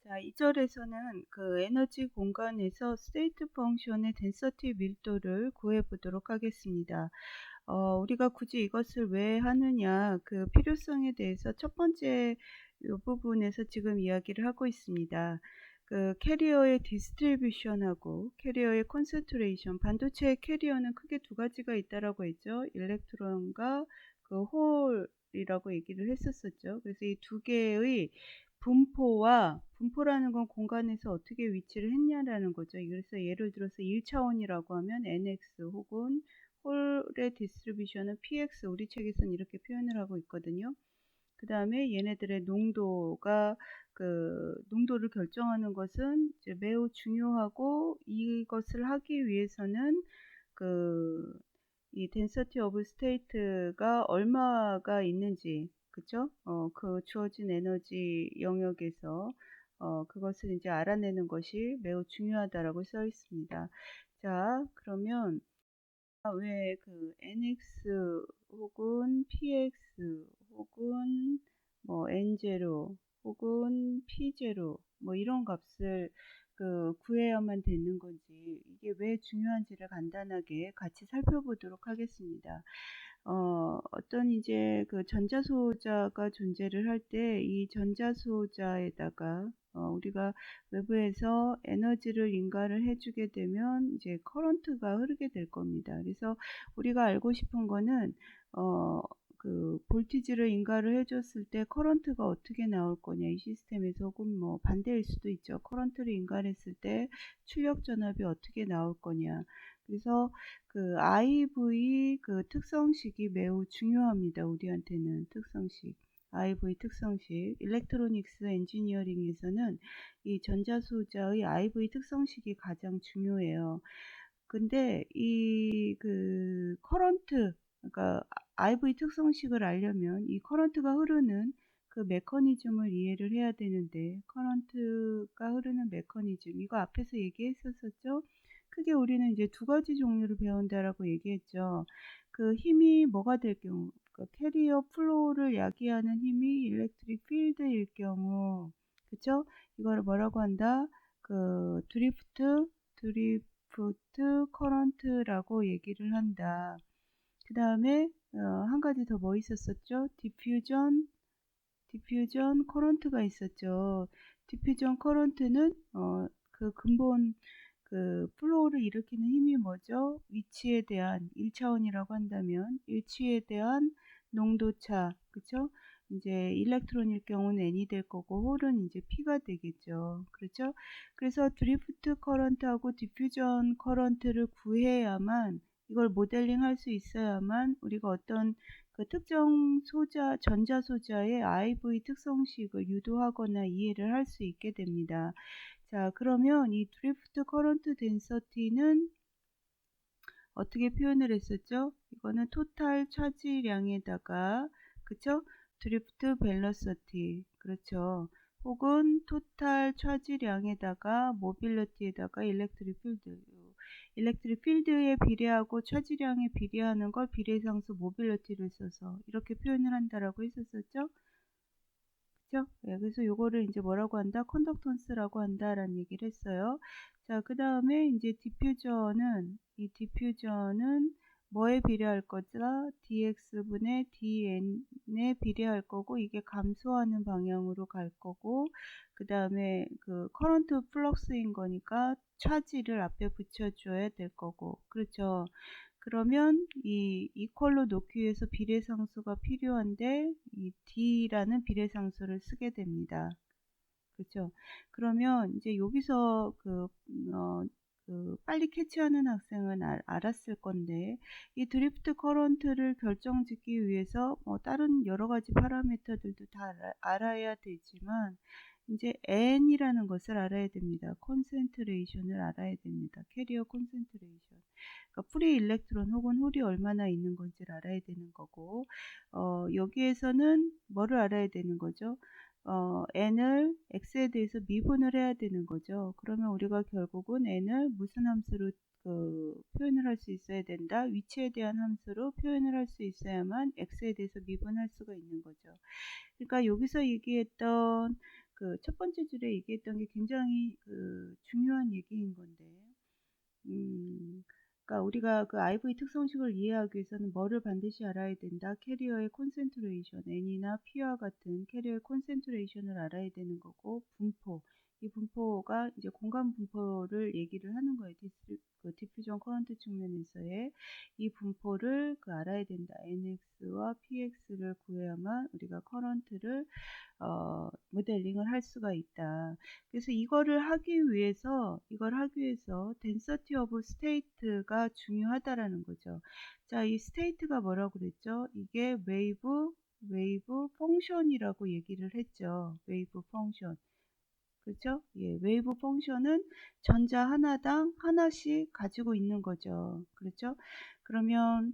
자, 2절에서는 그 에너지 공간에서 스테이트 펑션의 덴서티 밀도를 구해 보도록 하겠습니다. 우리가 굳이 이것을 왜 하느냐, 그 필요성에 대해서 첫 번째 이 부분에서 지금 이야기를 하고 있습니다. 그 캐리어의 디스트리뷰션하고 캐리어의 콘센트레이션, 반도체의 캐리어는 크게 두 가지가 있다라고 했죠. 일렉트론과 그 홀이라고 얘기를 했었었죠. 그래서 이 두 개의 분포라는 건 공간에서 어떻게 위치를 했냐라는 거죠. 그래서 예를 들어서 1차원이라고 하면 NX 혹은 홀의 디스트리뷰션은 PX, 우리 책에서는 이렇게 표현을 하고 있거든요. 그 다음에 얘네들의 농도를 결정하는 것은 이제 매우 중요하고, 이것을 하기 위해서는 이 density of state가 얼마가 있는지, 그쵸? 그 주어진 에너지 영역에서 그것을 이제 알아내는 것이 매우 중요하다라고 써 있습니다. 자, 그러면 왜 그 NX 혹은 PX 혹은 뭐 N0 혹은 P0 뭐 이런 값을 구해야만 되는 건지, 이게 왜 중요한지를 간단하게 같이 살펴보도록 하겠습니다. 어떤 이제 그 전자소자가 존재를 할 때 이 전자소자에다가 우리가 외부에서 에너지를 인가를 해주게 되면 이제 커런트가 흐르게 될 겁니다. 그래서 우리가 알고 싶은 거는 그 볼티지를 인가를 해줬을 때 커런트가 어떻게 나올 거냐, 이 시스템에서. 혹은 뭐 반대일 수도 있죠. 커런트를 인가를 했을 때 출력 전압이 어떻게 나올 거냐. 그래서 그 IV 그 특성식이 매우 중요합니다. 우리한테는 특성식. IV 특성식, 일렉트로닉스 엔지니어링에서는 이 전자소자의 IV 특성식이 가장 중요해요. 근데 이 그 커런트, 그러니까 IV 특성식을 알려면 이 커런트가 흐르는 그 메커니즘을 이해를 해야 되는데, 커런트가 흐르는 메커니즘, 이거 앞에서 얘기했었었죠. 크게 우리는 이제 두 가지 종류를 배운다라고 얘기했죠. 그 힘이 뭐가 될 경우, 그 캐리어 플로우를 야기하는 힘이 일렉트릭 필드일 경우, 그쵸? 이거를 뭐라고 한다? 그 드리프트 커런트라고 얘기를 한다. 그 다음에 한 가지 더 뭐 있었었죠? 디퓨전 커런트가 있었죠. 디퓨전 커런트는 그 근본 그 플로우를 일으키는 힘이 뭐죠? 위치에 대한 1차원이라고 한다면 위치에 대한 농도차, 그쵸? 이제 일렉트론일 경우는 N이 될 거고, 홀은 이제 P가 되겠죠. 그렇죠? 그래서 드리프트 커런트하고 디퓨전 커런트를 구해야만, 이걸 모델링 할 수 있어야만 우리가 어떤 그 특정 전자 소자의 IV 특성식을 유도하거나 이해를 할 수 있게 됩니다. 자, 그러면 이 드리프트 커런트 덴서티는 어떻게 표현을 했었죠? 이거는 토탈 차지량에다가, 그쵸? 드리프트 벨러서티, 그렇죠? 혹은 토탈 차지량에다가 모빌리티에다가 일렉트릭 필드. 일렉트릭 필드에 비례하고 차지량에 비례하는 걸 비례상수 모빌리티를 써서 이렇게 표현을 한다라고 했었었죠? 그죠? 네, 그래서 요거를 이제 뭐라고 한다? 컨덕턴스라고 한다라는 얘기를 했어요. 자, 그 다음에 이제 이 디퓨저는 뭐에 비례할 거다? dx분의 dn에 비례할 거고, 이게 감소하는 방향으로 갈 거고, 그 다음에 그 커런트 플럭스인 거니까 차지를 앞에 붙여줘야 될 거고, 그렇죠? 그러면 이 이퀄로 놓기 위해서 비례상수가 필요한데, 이 D라는 비례상수를 쓰게 됩니다. 그렇죠? 그러면 이제 여기서 빨리 캐치하는 학생은 알았을 건데, 이 드리프트 커런트를 결정짓기 위해서 뭐 다른 여러 가지 파라미터들도 다 알아야 되지만, 이제 N이라는 것을 알아야 됩니다. 콘센트레이션을 알아야 됩니다. 캐리어 콘센트레이션. 그러니까 프리 일렉트론 혹은 홀이 얼마나 있는 건지를 알아야 되는 거고, 여기에서는 뭐를 알아야 되는 거죠? n을 x에 대해서 미분을 해야 되는 거죠. 그러면 우리가 결국은 n을 무슨 함수로 표현을 할 수 있어야 된다? 위치에 대한 함수로 표현을 할 수 있어야만 x에 대해서 미분할 수가 있는 거죠. 그러니까 여기서 얘기했던 그 첫 번째 줄에 얘기했던 게 굉장히 그 중요한 얘기인 건데, 그러니까 우리가 그 IV 특성식을 이해하기 위해서는 뭐를 반드시 알아야 된다. 캐리어의 콘센트레이션, N이나 P와 같은 캐리어의 콘센트레이션을 알아야 되는 거고, 분포. 이 분포가 이제 공간 분포를 얘기를 하는 거예요. 그 디퓨전 커런트 측면에서의 이 분포를 그 알아야 된다. NX와 PX를 구해야만 우리가 커런트를 모델링을 할 수가 있다. 그래서 이걸 하기 위해서 density of state가 중요하다라는 거죠. 자, 이 state가 뭐라고 그랬죠? 이게 wave 펑션이라고 얘기를 했죠. wave 펑션. 그렇죠? 예, 웨이브 펑션은 전자 하나당 하나씩 가지고 있는 거죠. 그렇죠? 그러면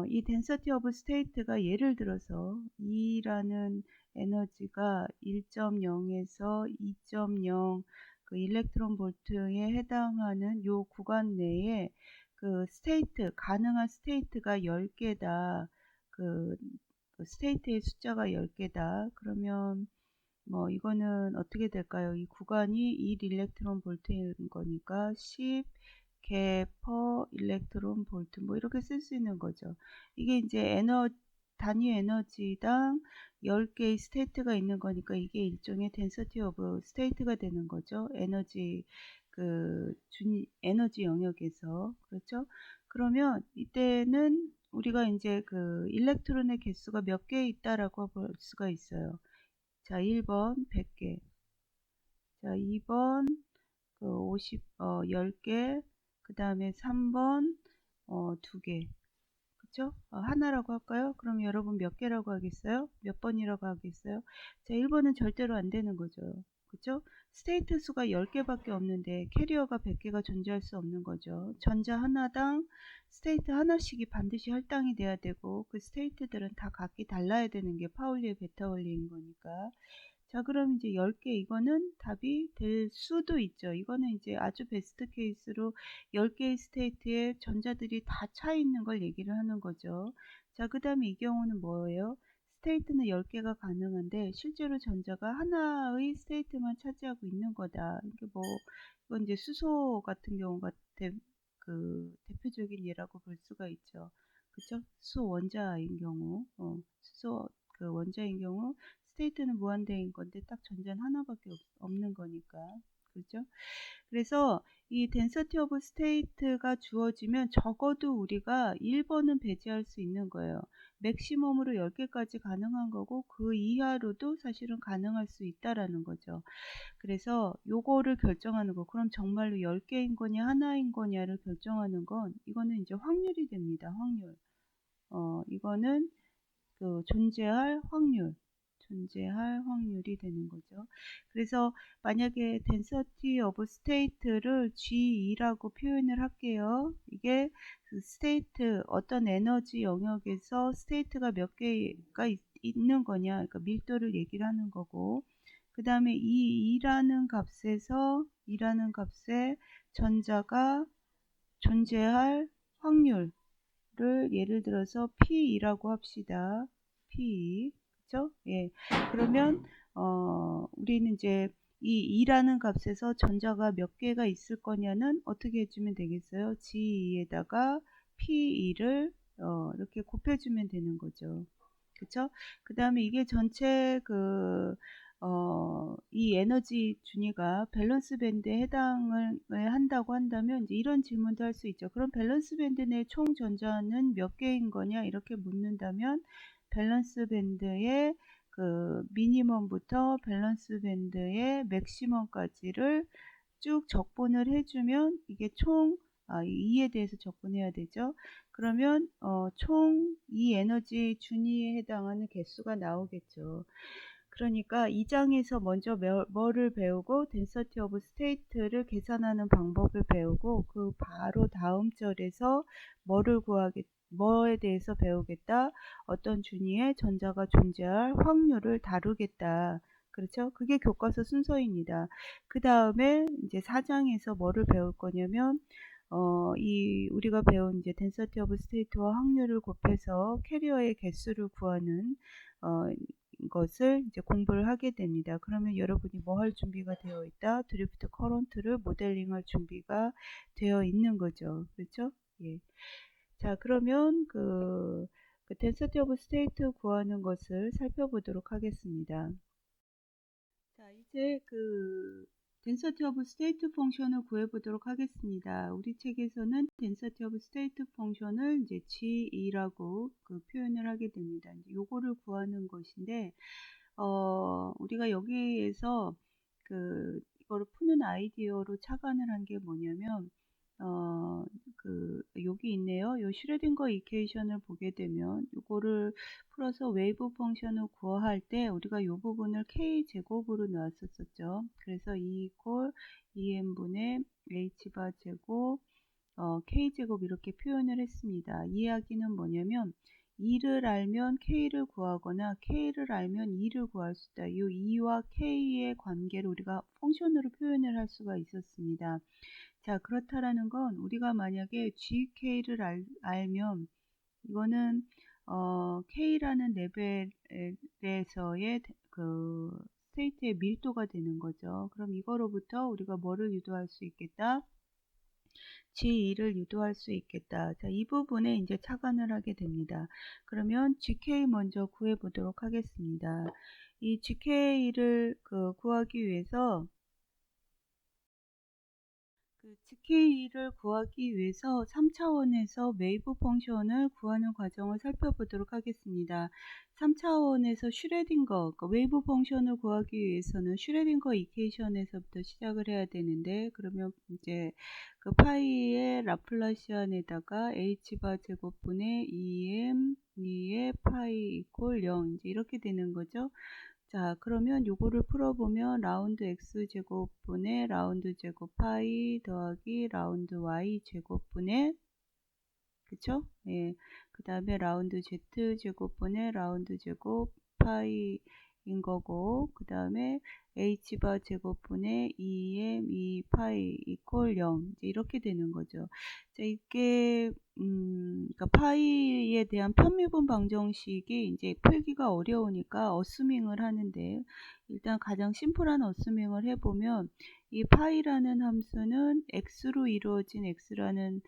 이 density of state가 예를 들어서 E라는 에너지가 1.0에서 2.0 그 일렉트론 볼트에 해당하는 요 구간 내에 그 가능한 스테이트가 10개다. 그 스테이트의 숫자가 10개다. 그러면 뭐 이거는 어떻게 될까요? 이 구간이 1 일렉트론 볼트인 거니까 10개 per 일렉트론 볼트 뭐 이렇게 쓸 수 있는 거죠. 이게 이제 단위 에너지당 10개의 스테이트가 있는 거니까 이게 일종의 density of state가 되는 거죠. 에너지 영역에서. 그렇죠? 그러면 이때는 우리가 이제 그 일렉트론의 개수가 몇 개 있다라고 볼 수가 있어요. 자, 1번 100개. 자, 2번 그 10개. 그 다음에 3번 2개. 그쵸? 하나라고 할까요? 그럼 여러분 몇 개라고 하겠어요? 몇 번이라고 하겠어요? 자, 1번은 절대로 안 되는 거죠. 그쵸? 스테이트 수가 10개밖에 없는데 캐리어가 100개가 존재할 수 없는 거죠. 전자 하나당 스테이트 하나씩이 반드시 할당이 돼야 되고 그 스테이트들은 다 각기 달라야 되는 게 파울리의 베타 원리인 거니까. 자, 그럼 이제 10개 이거는 답이 될 수도 있죠. 이거는 이제 아주 베스트 케이스로 10개의 스테이트에 전자들이 다 차 있는 걸 얘기를 하는 거죠. 자, 그 다음에 이 경우는 뭐예요? 스테이트는 10개가 가능한데 실제로 전자가 하나의 스테이트만 차지하고 있는 거다. 이게 뭐 이건 이제 수소 같은 경우가 그 대표적인 예라고 볼 수가 있죠. 그쵸? 수소 원자인 경우, 수소 그 원자인 경우 스테이트는 무한대인 건데 딱 전자는 하나밖에 없는 거니까. 그렇죠? 그래서 이 density of state가 주어지면 적어도 우리가 1번은 배제할 수 있는 거예요. 맥시멈으로 10개까지 가능한 거고 그 이하로도 사실은 가능할 수 있다라는 거죠. 그래서 요거를 결정하는 거. 그럼 정말로 10개인 거냐 하나인 거냐를 결정하는 건 이거는 이제 확률이 됩니다. 확률. 이거는 그 존재할 확률이 되는 거죠. 그래서 만약에 density of state를 G2라고 표현을 할게요. 이게 그 state 어떤 에너지 영역에서 state가 몇 개가 있는 거냐, 그러니까 밀도를 얘기를 하는 거고, 그 다음에 이 2라는 값에 전자가 존재할 확률 를 예를 들어서 P2라고 합시다. P2. 그쵸? 예. 그러면, 우리는 이제 이 2라는 값에서 전자가 몇 개가 있을 거냐는 어떻게 해주면 되겠어요? G2에다가 P2를, 이렇게 곱해주면 되는 거죠. 그쵸? 그 다음에 이게 전체 이 에너지 준위가 밸런스 밴드에 해당을 한다고 한다면 이제 이런 질문도 할 수 있죠. 그럼 밸런스 밴드 내 총 전자는 몇 개인 거냐 이렇게 묻는다면 밸런스 밴드의 그 미니멈부터 밸런스 밴드의 맥시멈까지를 쭉 적분을 해주면 이게 총 2에 대해서 적분해야 되죠. 그러면 총 이 에너지 준위에 해당하는 개수가 나오겠죠. 그러니까 이 장에서 먼저 뭐를 배우고 density of state를 계산하는 방법을 배우고 그 바로 다음 절에서 뭐에 대해서 배우겠다. 어떤 준위에 전자가 존재할 확률을 다루겠다. 그렇죠? 그게 교과서 순서입니다. 그 다음에 이제 4장에서 뭐를 배울 거냐면 우리가 배운 이제 density of state와 확률을 곱해서 캐리어의 개수를 구하는 것을 이제 공부를 하게 됩니다. 그러면 여러분이 뭐 할 준비가 되어 있다? 드리프트 커런트를 모델링할 준비가 되어 있는 거죠. 그렇죠? 예. 자, 그러면 그 density of state 구하는 것을 살펴보도록 하겠습니다. 자, 이제 density of state 펑션을 구해보도록 하겠습니다. 우리 책에서는 density of state 펑션을 이제 G2라고 표현을 하게 됩니다. 이제 요거를 구하는 것인데, 우리가 여기에서 이거를 푸는 아이디어로 착안을 한 게 뭐냐면, 여기 있네요. 요 슈레딩거 이퀘이션을 보게 되면, 요거를 풀어서 웨이브 펑션을 구할 때, 우리가 요 부분을 K제곱으로 놨었었죠. 그래서 E 이퀄 EM분의 H바 제곱, K제곱 이렇게 표현을 했습니다. 이 이야기는 뭐냐면, E를 알면 K를 구하거나 K를 알면 E를 구할 수 있다. 이 E와 K의 관계를 우리가 펑션으로 표현을 할 수가 있었습니다. 자, 그렇다라는 건 우리가 만약에 GK를 알면 이거는 K라는 레벨에서의 스테이트의 밀도가 되는 거죠. 그럼 이거로부터 우리가 뭐를 유도할 수 있겠다? G2를 유도할 수 있겠다. 자, 이 부분에 이제 착안을 하게 됩니다. 그러면 GK 먼저 구해 보도록 하겠습니다. 이 GK를 구하기 위해서 GK를 구하기 위해서 3차원에서 웨이브 펑션을 구하는 과정을 살펴보도록 하겠습니다. 3차원에서 슈레딩거, 웨이브 펑션을 구하기 위해서는 슈레딩거 이퀘이션에서부터 시작을 해야 되는데, 그러면 이제 파이의 라플라시안에다가 h바 제곱분의 2m 2의 파이 이퀄 0 이제 이렇게 되는 거죠. 자, 그러면 요거를 풀어보면 라운드 x 제곱분의 라운드 제곱 파이 더하기 라운드 y 제곱분의, 그쵸? 예. 그 다음에 라운드 z 제곱분의 라운드 제곱 파이인 거고, 그 다음에 h바 제곱분의 2m 2 파이 이퀄 0 이제 이렇게 되는 거죠. 자, 이게 그러니까 파이에 대한 편미분 방정식이 이제 풀기가 어려우니까 어스밍을 하는데, 일단 가장 심플한 어스밍을 해보면 이 파이라는 함수는 x로 이루어진 x라는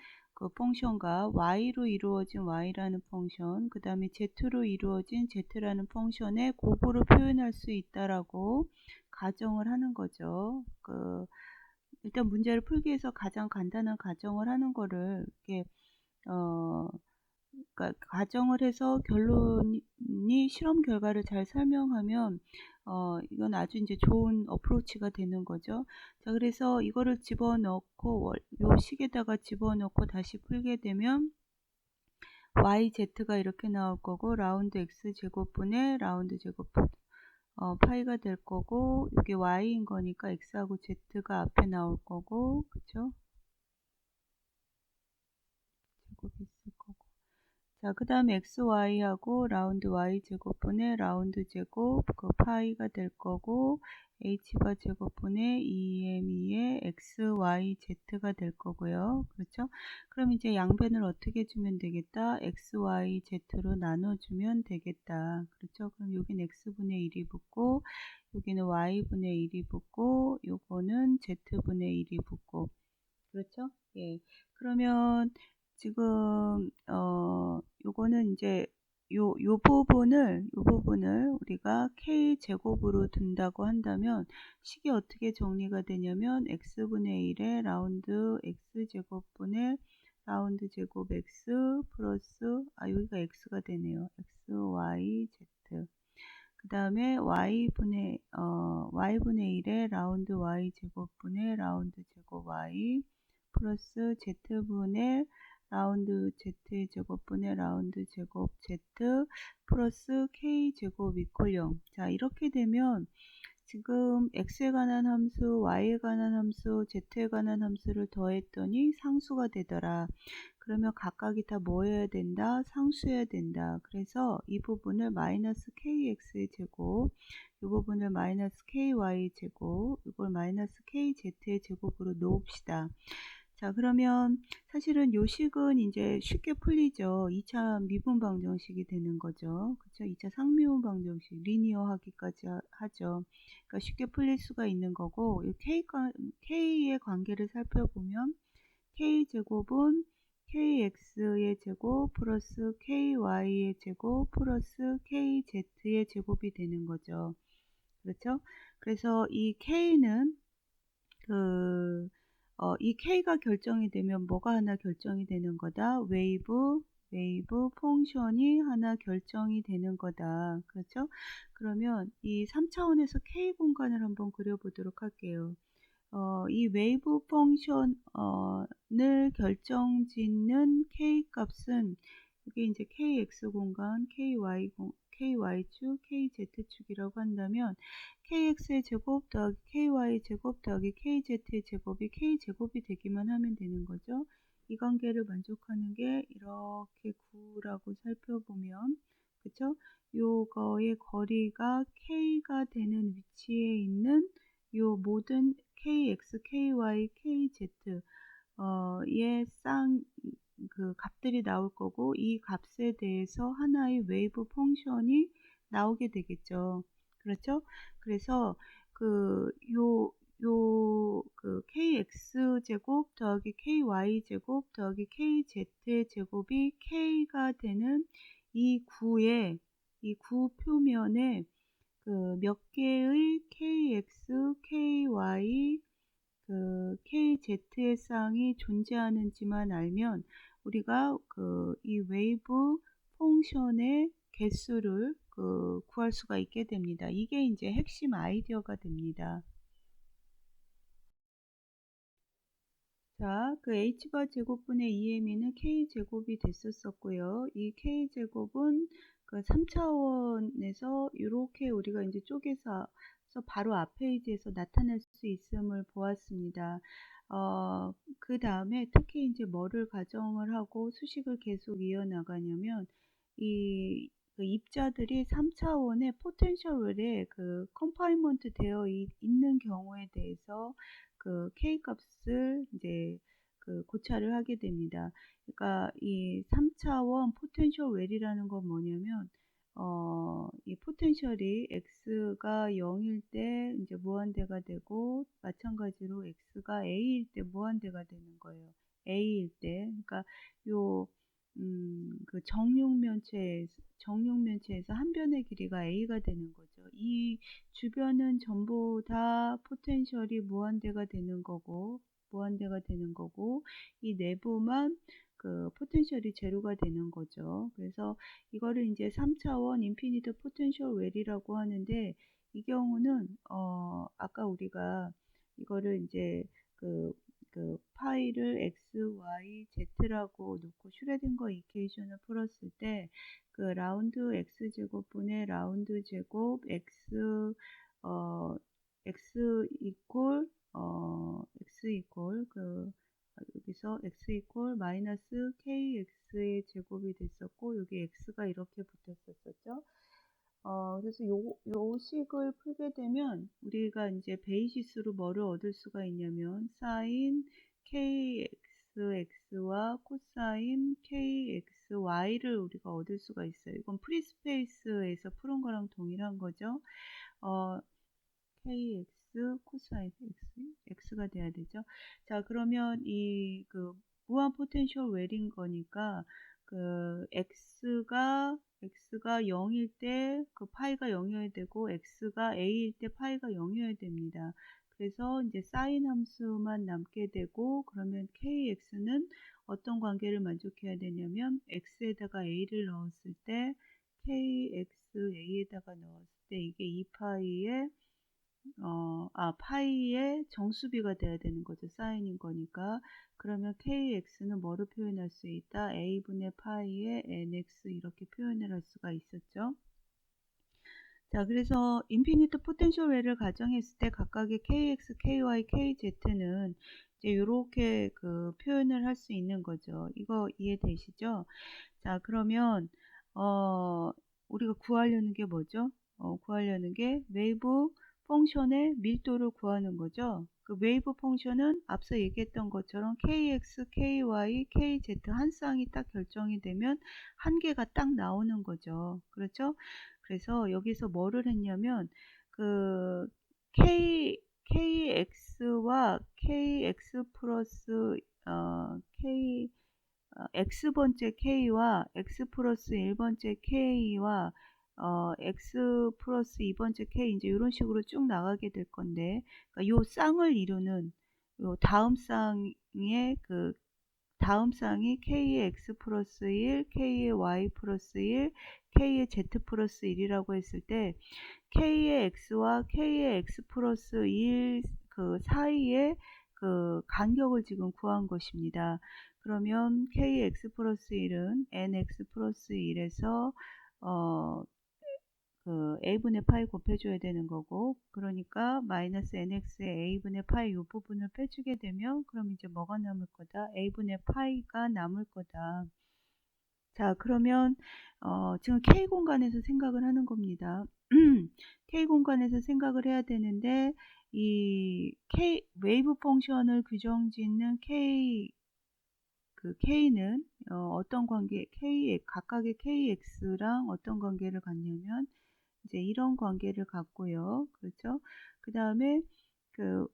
펑션과 y로 이루어진 y라는 펑션, 그 다음에 z로 이루어진 z라는 펑션의 곱으로 표현할 수 있다라고 가정을 하는 거죠. 일단 문제를 풀기 위해서 가장 간단한 가정을 하는 거를 이렇게 그러니까 가정을 해서 결론이 실험 결과를 잘 설명하면 이건 아주 이제 좋은 어프로치가 되는 거죠. 자, 그래서 이거를 집어넣고 요 식에다가 집어넣고 다시 풀게 되면 yz가 이렇게 나올 거고, 라운드 x 제곱분의 라운드 제곱 파이가 될 거고, 이게 y인 거니까 x하고 z가 앞에 나올 거고, 그쵸? 제곱이 있을 거고. 자, 그 다음에 xy하고 라운드 y 제곱분의 라운드 제곱 파이가 될 거고, h바 제곱분의 2m2의 xyz가 될 거고요. 그렇죠? 그럼 이제 양변을 어떻게 주면 되겠다? xyz로 나눠주면 되겠다. 그렇죠? 그럼 여긴 x분의 1이 붙고, 여기는 y분의 1이 붙고, 요거는 z분의 1이 붙고, 그렇죠? 예. 그러면 지금 요거는 이제 요 부분을 우리가 k 제곱으로 둔다고 한다면 식이 어떻게 정리가 되냐면 x분의 1의 라운드 x 제곱분의 라운드 제곱 x 플러스 여기가 x가 되네요. x y z. 그 다음에 y분의 1의 라운드 y 제곱분의 라운드 제곱 y 플러스 z분의 라운드 z 제곱분의 라운드 제곱 z 플러스 k 제곱 이퀄 0. 자, 이렇게 되면 지금 x에 관한 함수, y에 관한 함수, z에 관한 함수를 더했더니 상수가 되더라. 그러면 각각이 다 뭐 해야 된다? 상수해야 된다. 그래서 이 부분을 마이너스 kx의 제곱, 이 부분을 마이너스 ky의 제곱, 이걸 마이너스 kz의 제곱으로 놓읍시다. 자, 그러면 사실은 요식은 이제 쉽게 풀리죠. 2차 미분 방정식이 되는 거죠. 그쵸? 2차 상미분 방정식, 리니어하기까지 하죠. 그러니까 쉽게 풀릴 수가 있는 거고, 이 K의 관계를 살펴보면, K제곱은 KX의 제곱 플러스 KY의 제곱 플러스 KZ의 제곱이 되는 거죠. 그렇죠? 그래서 이 K는 이 K가 결정이 되면 뭐가 하나 결정이 되는 거다? 웨이브 펑션이 하나 결정이 되는 거다. 그렇죠? 그러면 이 3차원에서 K 공간을 한번 그려보도록 할게요. 이 웨이브 펑션을 결정짓는 K 값은 이게 이제 KX 공간, KY축, KZ축이라고 한다면 KX의 제곱 더하기 KY의 제곱 더하기 KZ의 제곱이 K제곱이 되기만 하면 되는 거죠. 이 관계를 만족하는 게 이렇게 9라고 살펴보면, 그쵸? 요거의 거리가 K가 되는 위치에 있는 요 모든 KX, KY, KZ 의 그 값들이 나올 거고, 이 값에 대해서 하나의 웨이브 펑션이 나오게 되겠죠. 그렇죠? 그래서 그 KX 제곱 더하기 KY 제곱 더하기 KZ 제곱이 K가 되는 이 구 표면에 그 몇 개의 KX, KY, KZ의 쌍이 존재하는지만 알면 우리가 이 웨이브 펑션의 개수를 구할 수가 있게 됩니다. 이게 이제 핵심 아이디어가 됩니다. 자, h바 제곱분의 2m은 k제곱이 됐었고요. 이 k제곱은 3차원에서 이렇게 우리가 이제 쪼개서 바로 앞 페이지에서 나타낼 수 있음을 보았습니다. 그 다음에 특히 이제 뭐를 가정을 하고 수식을 계속 이어나가냐면 이 입자들이 3차원의 포텐셜에 컨파인먼트 되어 있는 경우에 대해서 K 값을 이제 고찰을 하게 됩니다. 그러니까 이 3차원 포텐셜 웰이라는 건 뭐냐면 이 포텐셜이 x가 0일 때 이제 무한대가 되고, 마찬가지로 x가 a일 때 무한대가 되는 거예요. a일 때. 그러니까 요 정육면체에서 한 변의 길이가 a가 되는 거죠. 이 주변은 전부 다 포텐셜이 무한대가 되는 거고, 이 내부만 포텐셜이 제로가 되는 거죠. 그래서 이거를 이제 3차원 인피니트 포텐셜 웰이라고 하는데, 이 경우는 아까 우리가 이거를 이제 파이를 x, y, z라고 놓고 슈레딩거 이퀘이션을 풀었을 때 라운드 x 제곱분의 라운드 제곱 x x 이퀄 여기서 x 이퀄 마이너스 kx의 제곱이 됐었고, 여기 x가 이렇게 붙었었죠. 그래서 요 식을 풀게 되면 우리가 이제 베이시스로 뭐를 얻을 수가 있냐면 사인 kxx와 코사인 kxy를 우리가 얻을 수가 있어요. 이건 프리스페이스에서 푸는 거랑 동일한 거죠. kx 코사인 x가 돼야 되죠. 자, 그러면 이 무한 포텐셜 웰인 거니까 x가 0일 때 파이가 0이어야 되고, x가 a일 때 파이가 0이어야 됩니다. 그래서 이제 사인 함수만 남게 되고, 그러면 kx는 어떤 관계를 만족해야 되냐면 x에다가 a를 넣었을 때 kxa에다가 넣었을 때 이게 2파이의 파이의 정수비가 돼야 되는 거죠. 사인인 거니까. 그러면 kx는 뭐로 표현할 수 있다? a분의 파이의 nx 이렇게 표현을 할 수가 있었죠. 자, 그래서 인피니트 포텐셜 웰을 가정했을 때 각각의 kx, ky, kz는 이제 이렇게 표현을 할 수 있는 거죠. 이거 이해되시죠? 자, 그러면 우리가 구하려는 게 뭐죠? 구하려는 게 웨이브 펑션의 밀도를 구하는 거죠. 그 웨이브 펑션은 앞서 얘기했던 것처럼 kx, ky, kz 한 쌍이 딱 결정이 되면 한 개가 딱 나오는 거죠. 그렇죠? 그래서 여기서 뭐를 했냐면 그 kx와 kx 플러스 k x번째 k와 x 플러스 1번째 k와 x 플러스 2번째 k 이제 이런 식으로 쭉 나가게 될 건데, 그러니까 요 쌍을 이루는 요 다음 쌍의 그 다음 쌍이 k의 x 플러스 1, k의 y 플러스 1, k의 z 플러스 1이라고 했을 때 k의 x와 k의 x 플러스 1 그 사이의 그 간격을 지금 구한 것입니다. 그러면 kx 플러스 1은 nx 플러스 1에서 그 a분의 파이 곱해줘야 되는 거고, 그러니까 마이너스 nx의 a분의 파이 이 부분을 빼주게 되면 그럼 이제 뭐가 남을 거다? a분의 파이가 남을 거다. 자, 그러면 지금 k 공간에서 생각을 하는 겁니다. k 공간에서 생각을 해야 되는데 이 k 웨이브 펑션을 규정짓는 k는 어떤 관계, 각각의 kx랑 어떤 관계를 갖냐면 이제 이런 관계를 갖고요. 그렇죠? 그 다음에 그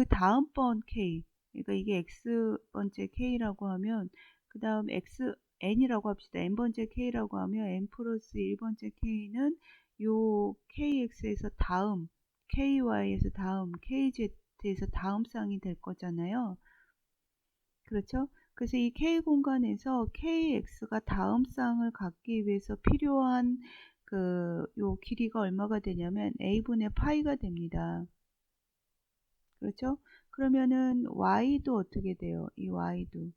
다음번 k, 그러니까 이게 x번째 k라고 하면 그 다음 n이라고 합시다. n번째 k라고 하면 n 플러스 1번째 k는 요 kx에서 다음, ky에서 다음, kz에서 다음 쌍이 될 거잖아요. 그렇죠? 그래서 이 k 공간에서 kx가 다음 쌍을 갖기 위해서 필요한 요 길이가 얼마가 되냐면 a분의 파이가 됩니다. 그렇죠? 그러면은 y도 어떻게 돼요? 이 y도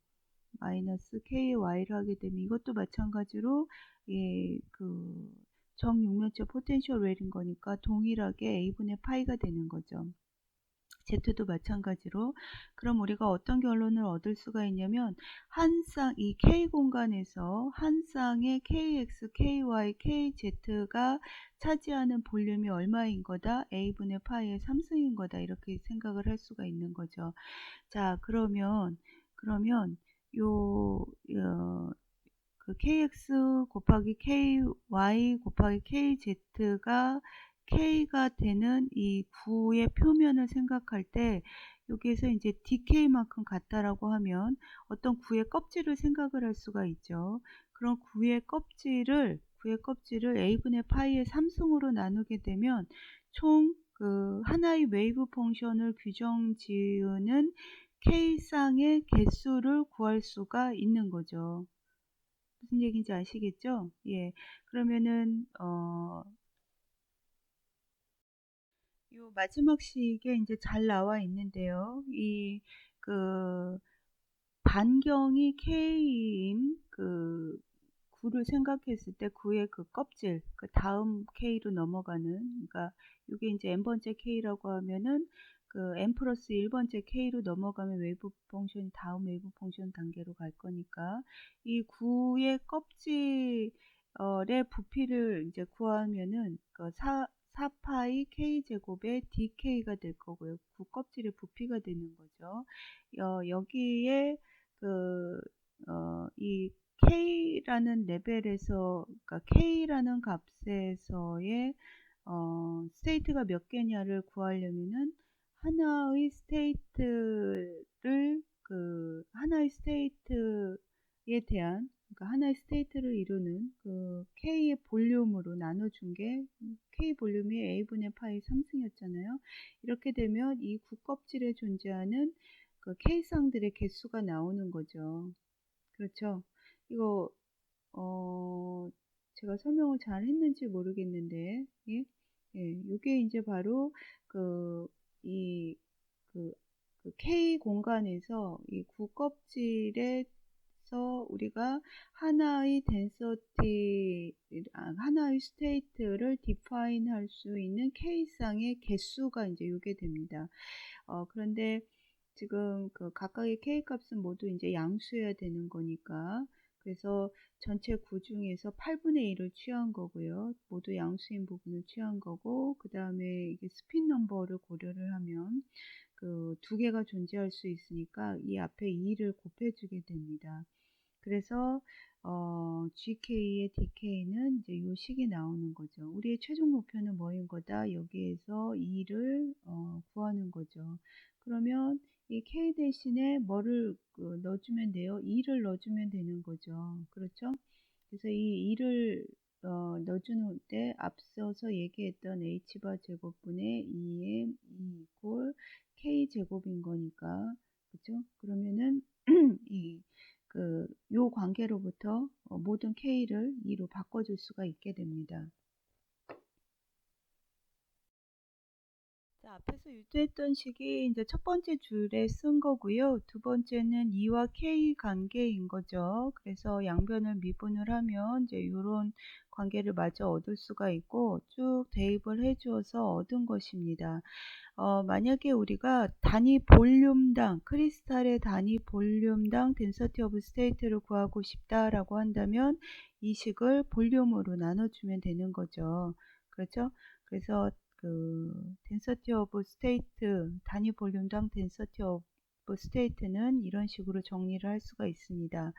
마이너스 ky를 하게 되면 이것도 마찬가지로 정육면체 포텐셜 웰인 거니까 동일하게 a분의 파이가 되는 거죠. Z도 마찬가지로. 그럼 우리가 어떤 결론을 얻을 수가 있냐면 이 K 공간에서 한 쌍의 KX, KY, KZ가 차지하는 볼륨이 얼마인 거다? A분의 파이의 3승인 거다. 이렇게 생각을 할 수가 있는 거죠. 자, 그러면 요, 그 KX 곱하기 KY 곱하기 KZ가 K가 되는 이 구의 표면을 생각할 때 여기에서 이제 DK만큼 같다라고 하면 어떤 구의 껍질을 생각을 할 수가 있죠. 그런 구의 껍질을 A분의 파이의 3승으로 나누게 되면 총 그 하나의 웨이브 펑션을 규정 지으는 K쌍의 개수를 구할 수가 있는 거죠. 무슨 얘기인지 아시겠죠? 예. 그러면은 요 마지막 식에 이제 잘 나와 있는데요. 그 반경이 K인 구를 생각했을 때 구의 그 껍질, 그 다음 K로 넘어가는, 그러니까 이게 이제 n번째 K라고 하면은 그 n 플러스 1번째 K로 넘어가면 웨이브 펑션이 다음 웨이브 펑션 단계로 갈 거니까 이 구의 껍질의 부피를 이제 구하면은 그 4파이 K제곱의 DK가 될 거고요. 구 껍질의 부피가 되는 거죠. 여기에 이 K라는 레벨에서, 그러니까 K라는 값에서의 스테이트가 몇 개냐를 구하려면은 하나의 스테이트에 대한, 그러니까 하나의 스테이트를 이루는 그 K의 볼륨으로 나눠준 게 K 볼륨이 A분의 파이 3승이었잖아요. 이렇게 되면 이 구껍질에 존재하는 그 K쌍들의 개수가 나오는 거죠. 그렇죠. 이거 제가 설명을 잘 했는지 모르겠는데, 예? 예, 이게 이제 바로 이 K 공간에서 이 구껍질에서 우리가 하나의 하나의 스테이트를 디파인 할 수 있는 K쌍의 개수가 이제 이게 됩니다. 그런데 지금 그 각각의 K 값은 모두 이제 양수여야 되는 거니까, 그래서 전체 구 중에서 8분의 1을 취한 거고요. 모두 양수인 부분을 취한 거고, 그 다음에 이게 스핀 넘버를 고려를 하면 그 두 개가 존재할 수 있으니까 이 앞에 2를 곱해주게 됩니다. 그래서 GK의 DK는 이제 요 식이 나오는 거죠. 우리의 최종 목표는 뭐인 거다? 여기에서 2를 구하는 거죠. 그러면 이 K 대신에 뭐를 넣어주면 돼요? 2를 넣어주면 되는 거죠. 그렇죠? 그래서 이 2를 넣어주는 때 앞서서 얘기했던 H바 제곱분의 2의 2 이퀄 K 제곱인 거니까, 그죠? 그러면은 요 관계로부터 모든 K를 2로 바꿔줄 수가 있게 됩니다. 자, 앞에서 유도했던 식이 이제 첫 번째 줄에 쓴 거고요. 두 번째는 2와 K 관계인 거죠. 그래서 양변을 미분을 하면 이제 이런 관계를 마저 얻을 수가 있고 쭉 대입을 해 주어서 얻은 것입니다. 만약에 우리가 단위 볼륨당, 크리스탈의 단위 볼륨당 density of state를 구하고 싶다라고 한다면 이 식을 볼륨으로 나눠주면 되는 거죠. 그렇죠? 그래서 density of state, 단위 볼륨당 density of state는 이런 식으로 정리를 할 수가 있습니다.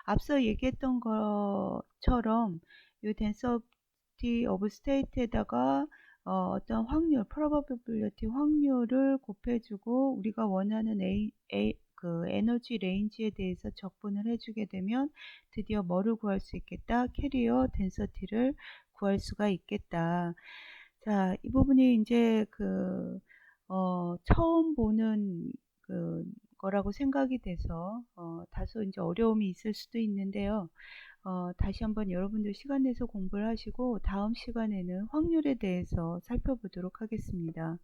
앞서 얘기했던 것처럼 이 density of state에다가 어떤 확률, probability 확률을 곱해주고 우리가 원하는 에너지 레인지에 대해서 적분을 해주게 되면 드디어 뭐를 구할 수 있겠다? 캐리어 덴서티를 구할 수가 있겠다. 자, 이 부분이 이제 처음 보는 거라고 생각이 돼서 다소 이제 어려움이 있을 수도 있는데요. 다시 한번 여러분들 시간 내서 공부를 하시고 다음 시간에는 확률에 대해서 살펴보도록 하겠습니다.